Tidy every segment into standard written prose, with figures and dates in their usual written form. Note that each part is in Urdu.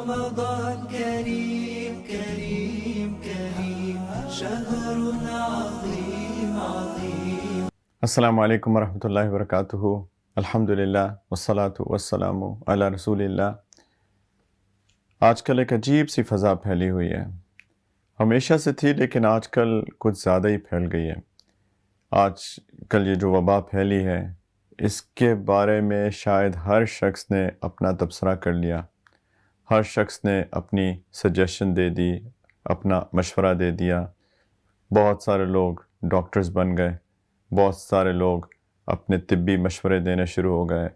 رمضان كريم كريم كريم شهر عظيم عظيم. السلام علیکم ورحمۃ اللہ وبرکاتہ. الحمدللہ والصلاة والسلام علی رسول اللہ. آج کل ایک عجیب سی فضا پھیلی ہوئی ہے. ہمیشہ سے تھی لیکن آج کل کچھ زیادہ ہی پھیل گئی ہے. آج کل یہ جو وبا پھیلی ہے اس کے بارے میں شاید ہر شخص نے اپنا تبصرہ کر لیا، ہر شخص نے اپنی سجیشن دے دی، اپنا مشورہ دے دیا. بہت سارے لوگ ڈاکٹرز بن گئے، بہت سارے لوگ اپنے طبی مشورے دینے شروع ہو گئے.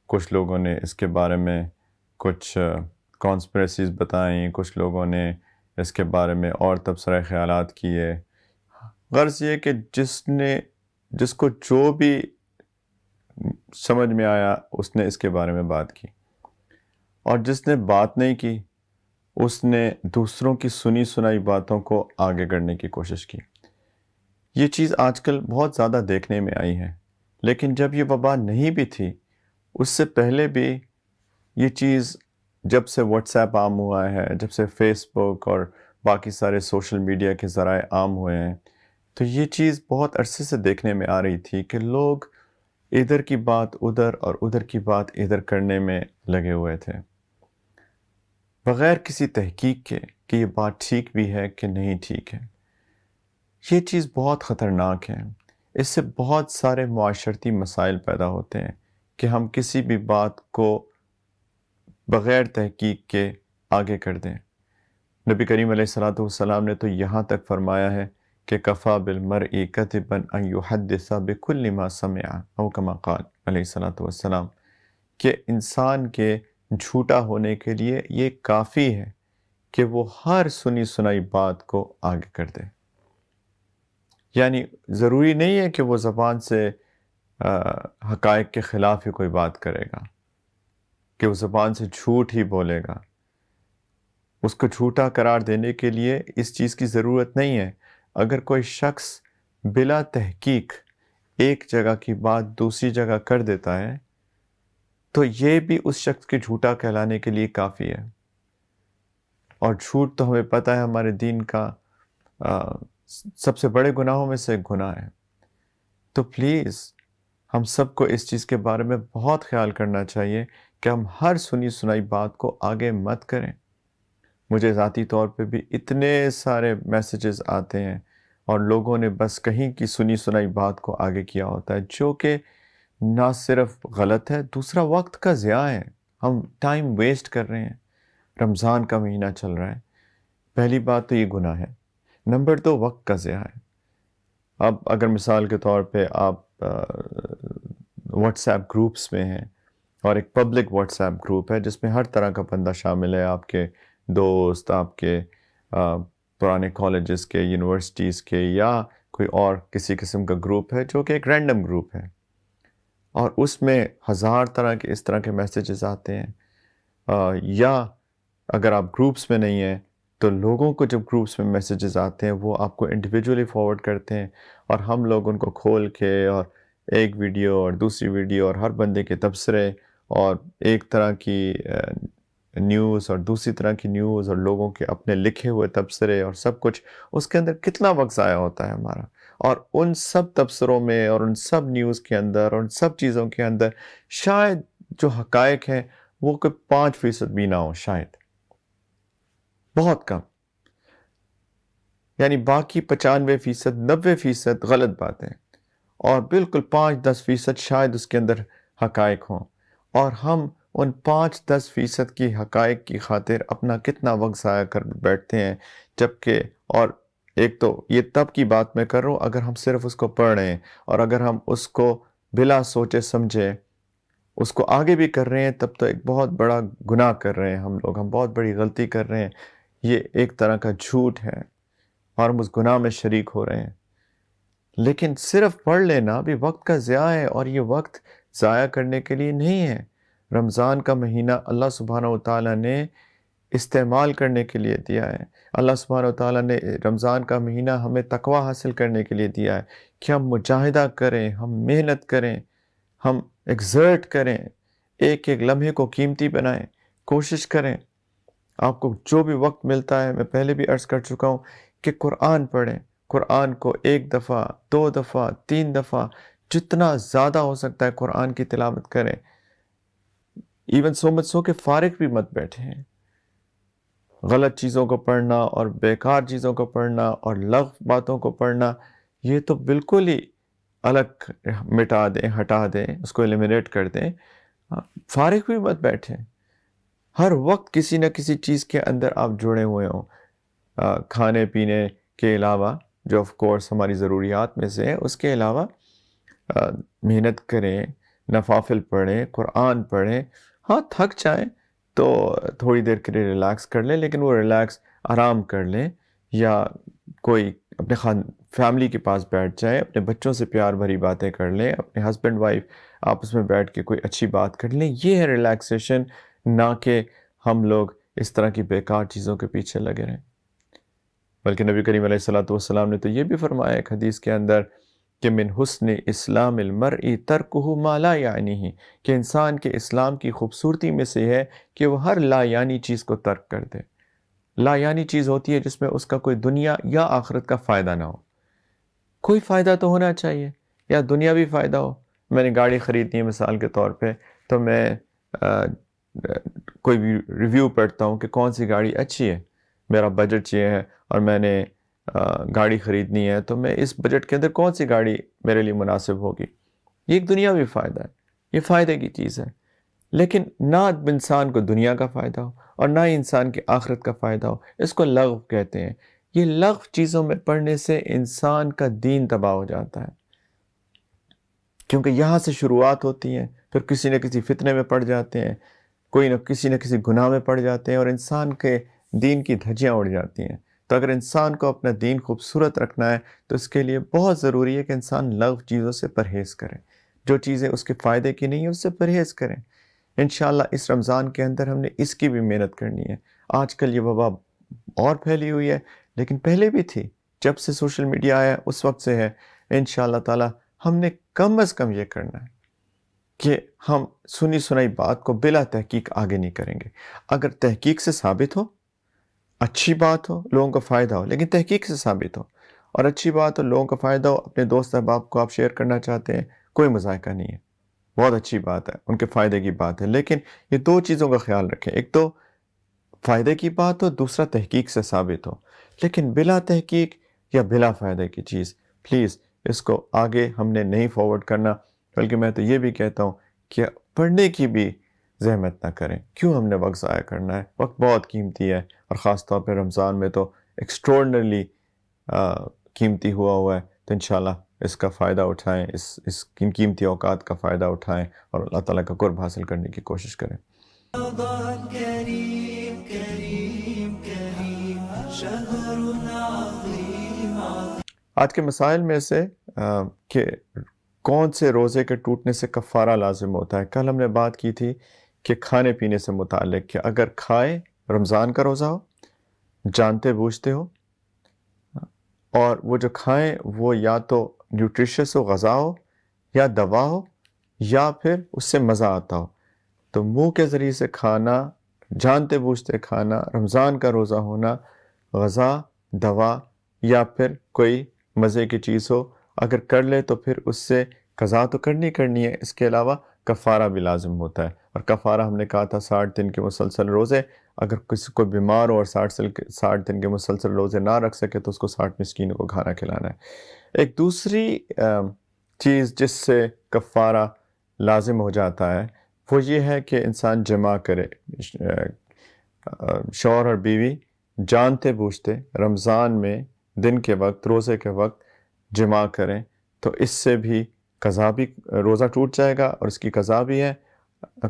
کچھ لوگوں نے اس کے بارے میں کچھ کانسپریسیز بتائیں، کچھ لوگوں نے اس کے بارے میں اور تبصرہ خیالات کیے. غرض یہ کہ جس کو جو بھی سمجھ میں آیا اس نے اس کے بارے میں بات کی، اور جس نے بات نہیں کی اس نے دوسروں کی سنی سنائی باتوں کو آگے کرنے کی کوشش کی. یہ چیز آج کل بہت زیادہ دیکھنے میں آئی ہے، لیکن جب یہ وبا نہیں بھی تھی اس سے پہلے بھی یہ چیز، جب سے واٹس ایپ عام ہوا ہے، جب سے فیس بک اور باقی سارے سوشل میڈیا کے ذرائع عام ہوئے ہیں، تو یہ چیز بہت عرصے سے دیکھنے میں آ رہی تھی کہ لوگ ادھر کی بات ادھر اور ادھر کی بات ادھر کرنے میں لگے ہوئے تھے، بغیر کسی تحقیق کے کہ یہ بات ٹھیک بھی ہے کہ نہیں ٹھیک ہے. یہ چیز بہت خطرناک ہے. اس سے بہت سارے معاشرتی مسائل پیدا ہوتے ہیں کہ ہم کسی بھی بات کو بغیر تحقیق کے آگے کر دیں. نبی کریم علیہ الصلاۃ والسلام نے تو یہاں تک فرمایا ہے کہ کفا بالمرء کذبا ان یحدث بکل ما سمع او کما قال علیہ الصلاۃ والسلام، کہ انسان کے جھوٹا ہونے کے لیے یہ کافی ہے کہ وہ ہر سنی سنائی بات کو آگے کر دے. یعنی ضروری نہیں ہے کہ وہ زبان سے حقائق کے خلاف ہی کوئی بات کرے گا، کہ وہ زبان سے جھوٹ ہی بولے گا. اس کو جھوٹا قرار دینے کے لیے اس چیز کی ضرورت نہیں ہے. اگر کوئی شخص بلا تحقیق ایک جگہ کی بات دوسری جگہ کر دیتا ہے تو یہ بھی اس شخص کے جھوٹا کہلانے کے لیے کافی ہے. اور جھوٹ تو ہمیں پتہ ہے ہمارے دین کا سب سے بڑے گناہوں میں سے ایک گناہ ہے. تو پلیز ہم سب کو اس چیز کے بارے میں بہت خیال کرنا چاہیے کہ ہم ہر سنی سنائی بات کو آگے مت کریں. مجھے ذاتی طور پہ بھی اتنے سارے میسیجز آتے ہیں اور لوگوں نے بس کہیں کی سنی سنائی بات کو آگے کیا ہوتا ہے، جو کہ نہ صرف غلط ہے، دوسرا وقت کا ضیاع ہے. ہم ٹائم ویسٹ کر رہے ہیں. رمضان کا مہینہ چل رہا ہے. پہلی بات تو یہ گناہ ہے. نمبر 2، وقت کا ضیاع ہے. اب اگر مثال کے طور پہ آپ واٹس ایپ گروپس میں ہیں، اور ایک پبلک واٹس ایپ گروپ ہے جس میں ہر طرح کا بندہ شامل ہے، آپ کے دوست، آپ کے پرانے کالجز کے، یونیورسٹیز کے، یا کوئی اور کسی قسم کا گروپ ہے جو کہ ایک رینڈم گروپ ہے، اور اس میں ہزار طرح کے اس طرح کے میسیجز آتے ہیں. یا اگر آپ گروپس میں نہیں ہیں تو لوگوں کو جب گروپس میں میسیجز آتے ہیں وہ آپ کو انڈیویجولی فارورڈ کرتے ہیں، اور ہم لوگ ان کو کھول کے اور ایک ویڈیو اور دوسری ویڈیو اور ہر بندے کے تبصرے اور ایک طرح کی نیوز اور دوسری طرح کی نیوز اور لوگوں کے اپنے لکھے ہوئے تبصرے اور سب کچھ، اس کے اندر کتنا وقت ضائع ہوتا ہے ہمارا. اور ان سب تبصروں میں اور ان سب نیوز کے اندر اور ان سب چیزوں کے اندر شاید جو حقائق ہیں وہ کوئی 5% بھی نہ ہو، شاید بہت کم. یعنی باقی 95%، 90% غلط باتیں، اور بالکل 5-10% شاید اس کے اندر حقائق ہوں. اور ہم ان 5-10% کی حقائق کی خاطر اپنا کتنا وقت ضائع کر بیٹھتے ہیں. جبکہ، اور ایک تو یہ تب کی بات میں کر رہا ہوں اگر ہم صرف اس کو پڑھ رہے ہیں، اور اگر ہم اس کو بلا سوچے سمجھے اس کو آگے بھی کر رہے ہیں تب تو ایک بہت بڑا گناہ کر رہے ہیں ہم بہت بڑی غلطی کر رہے ہیں. یہ ایک طرح کا جھوٹ ہے اور ہم اس گناہ میں شریک ہو رہے ہیں. لیکن صرف پڑھ لینا بھی وقت کا ضیاع ہے، اور یہ وقت ضائع کرنے کے لیے نہیں ہے. رمضان کا مہینہ اللہ سبحانہ وتعالیٰ نے استعمال کرنے کے لیے دیا ہے. اللہ سبحانہ وتعالیٰ نے رمضان کا مہینہ ہمیں تقوی حاصل کرنے کے لیے دیا ہے کہ ہم مجاہدہ کریں، ہم محنت کریں، ہم ایگزرٹ کریں، ایک ایک لمحے کو قیمتی بنائیں، کوشش کریں. آپ کو جو بھی وقت ملتا ہے، میں پہلے بھی عرض کر چکا ہوں کہ قرآن پڑھیں، قرآن کو 1 دفعہ 2 دفعہ 3 دفعہ جتنا زیادہ ہو سکتا ہے قرآن کی تلاوت کریں. ایون سو کہ فارغ بھی مت بیٹھے ہیں. غلط چیزوں کو پڑھنا اور بیکار چیزوں کو پڑھنا اور لغو باتوں کو پڑھنا، یہ تو بالکل ہی الگ مٹا دیں، ہٹا دیں، اس کو ایلیمینیٹ کر دیں. فارغ بھی مت بیٹھیں. ہر وقت کسی نہ کسی چیز کے اندر آپ جڑے ہوئے ہوں. کھانے پینے کے علاوہ جو آف کورس ہماری ضروریات میں سے ہے، اس کے علاوہ محنت کریں، نوافل پڑھیں، قرآن پڑھیں. ہاں تھک جائیں تو تھوڑی دیر کے لیے ریلیکس کر لیں، لیکن وہ ریلیکس آرام کر لیں، یا کوئی اپنے فیملی کے پاس بیٹھ جائیں، اپنے بچوں سے پیار بھری باتیں کر لیں، اپنے ہسبینڈ وائف آپس میں بیٹھ کے کوئی اچھی بات کر لیں. یہ ہے ریلیکسیشن، نہ کہ ہم لوگ اس طرح کی بیکار چیزوں کے پیچھے لگے رہیں. بلکہ نبی کریم علیہ الصلوۃ والسلام نے تو یہ بھی فرمایا ایک حدیث کے اندر کہ من حسن اسلام المرء ترکہ ما لا یعنیہ، کہ انسان کے اسلام کی خوبصورتی میں سے ہے کہ وہ ہر لا یعنی چیز کو ترک کر دے. لا یعنی چیز ہوتی ہے جس میں اس کا کوئی دنیا یا آخرت کا فائدہ نہ ہو. کوئی فائدہ تو ہونا چاہیے، یا دنیاوی فائدہ ہو. میں نے گاڑی خریدنی ہے مثال کے طور پہ، تو میں کوئی بھی ریویو پڑھتا ہوں کہ کون سی گاڑی اچھی ہے، میرا بجٹ یہ ہے اور میں نے گاڑی خریدنی ہے، تو میں اس بجٹ کے اندر کون سی گاڑی میرے لیے مناسب ہوگی. یہ ایک دنیاوی فائدہ ہے، یہ فائدے کی چیز ہے. لیکن نہ انسان کو دنیا کا فائدہ ہو اور نہ انسان کی آخرت کا فائدہ ہو، اس کو لغو کہتے ہیں. یہ لغو چیزوں میں پڑھنے سے انسان کا دین تباہ ہو جاتا ہے، کیونکہ یہاں سے شروعات ہوتی ہیں، پھر کسی نہ کسی فتنے میں پڑ جاتے ہیں، کوئی نہ کسی گناہ میں پڑ جاتے ہیں، اور انسان کے دین کی دھجیاں اڑ جاتی ہیں. تو اگر انسان کو اپنا دین خوبصورت رکھنا ہے تو اس کے لیے بہت ضروری ہے کہ انسان لغو چیزوں سے پرہیز کرے. جو چیزیں اس کے فائدے کی نہیں ہیں اس سے پرہیز کریں. انشاءاللہ اس رمضان کے اندر ہم نے اس کی بھی محنت کرنی ہے. آج کل یہ وبا اور پھیلی ہوئی ہے، لیکن پہلے بھی تھی، جب سے سوشل میڈیا آیا اس وقت سے ہے. انشاءاللہ تعالی ہم نے کم از کم یہ کرنا ہے کہ ہم سنی سنائی بات کو بلا تحقیق آگے نہیں کریں گے. اگر تحقیق سے ثابت ہو، اچھی بات ہو، لوگوں کو فائدہ ہو، لیکن تحقیق سے ثابت ہو اور اچھی بات ہو، لوگوں کو فائدہ ہو، اپنے دوست احباب کو آپ شیئر کرنا چاہتے ہیں، کوئی مذائقہ نہیں ہے، بہت اچھی بات ہے، ان کے فائدے کی بات ہے. لیکن یہ 2 چیزوں کا خیال رکھیں، ایک تو فائدے کی بات ہو، دوسرا تحقیق سے ثابت ہو. لیکن بلا تحقیق یا بلا فائدے کی چیز پلیز اس کو آگے ہم نے نہیں فارورڈ کرنا. بلکہ میں تو یہ بھی کہتا ہوں کہ پڑھنے کی بھی زحمت نہ کریں. کیوں ہم نے وقت ضائع کرنا ہے؟ وقت بہت قیمتی ہے، اور خاص طور پہ رمضان میں تو ایکسٹراڈنرلی قیمتی ہوا ہے. تو انشاءاللہ اس کا فائدہ اٹھائیں، اس قیمتی اوقات کا فائدہ اٹھائیں اور اللہ تعالیٰ کا قرب حاصل کرنے کی کوشش کریں. رمضان کریم کریم کریم شہر عظیم عظیم. آج کے مسائل میں سے کہ کون سے روزے کے ٹوٹنے سے کفارہ لازم ہوتا ہے. کل ہم نے بات کی تھی کہ کھانے پینے سے متعلق، کہ اگر کھائے، رمضان کا روزہ ہو، جانتے بوجھتے ہو، اور وہ جو کھائیں وہ یا تو نیوٹریشس ہو، غذا ہو، یا دوا ہو، یا پھر اس سے مزہ آتا ہو، تو منہ کے ذریعے سے کھانا، جانتے بوجھتے کھانا، رمضان کا روزہ ہونا، غذا، دوا یا پھر کوئی مزے کی چیز ہو، اگر کر لے تو پھر اس سے قضا تو کرنی ہے. اس کے علاوہ کفارہ بھی لازم ہوتا ہے. اور کفارہ ہم نے کہا تھا 60 دن کے مسلسل روزے. اگر کسی کو بیمار ہو اور 60 دن کے مسلسل روزے نہ رکھ سکے تو اس کو 60 مسکینوں کو کھانا کھلانا ہے. ایک دوسری چیز جس سے کفارہ لازم ہو جاتا ہے وہ یہ ہے کہ انسان جمع کرے، شوہر اور بیوی جانتے بوجھتے رمضان میں دن کے وقت، روزے کے وقت جمع کریں، تو اس سے بھی قضا بھی، روزہ ٹوٹ جائے گا اور اس کی قضا بھی ہے،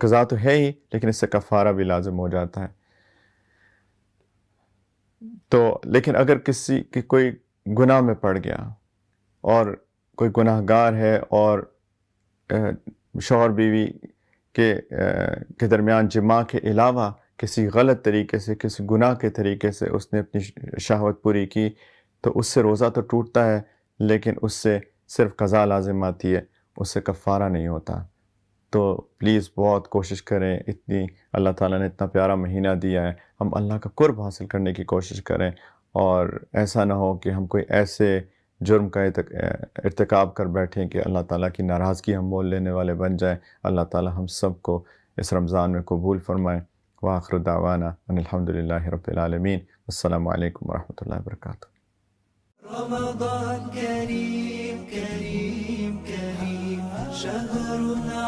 قضا تو ہے ہی لیکن اس سے کفارہ بھی لازم ہو جاتا ہے. تو لیکن اگر کسی کی کوئی گناہ میں پڑ گیا اور کوئی گناہ گار ہے اور شوہر بیوی کے درمیان جماع کے علاوہ کسی غلط طریقے سے، کسی گناہ کے طریقے سے اس نے اپنی شہوت پوری کی، تو اس سے روزہ تو ٹوٹتا ہے لیکن اس سے صرف قضا لازم آتی ہے، اس سے کفارہ نہیں ہوتا. تو پلیز بہت کوشش کریں، اتنی اللہ تعالیٰ نے اتنا پیارا مہینہ دیا ہے، ہم اللہ کا قرب حاصل کرنے کی کوشش کریں، اور ایسا نہ ہو کہ ہم کوئی ایسے جرم کا ارتکاب کر بیٹھیں کہ اللہ تعالیٰ کی ناراضگی ہم مول لینے والے بن جائیں۔ اللہ تعالیٰ ہم سب کو اس رمضان میں قبول فرمائیں۔ وآخر دعوانا ان الحمدللہ رب العالمین۔ السلام علیکم ورحمۃ اللہ وبرکاتہ۔ رمضان كريم كريم كريم شهر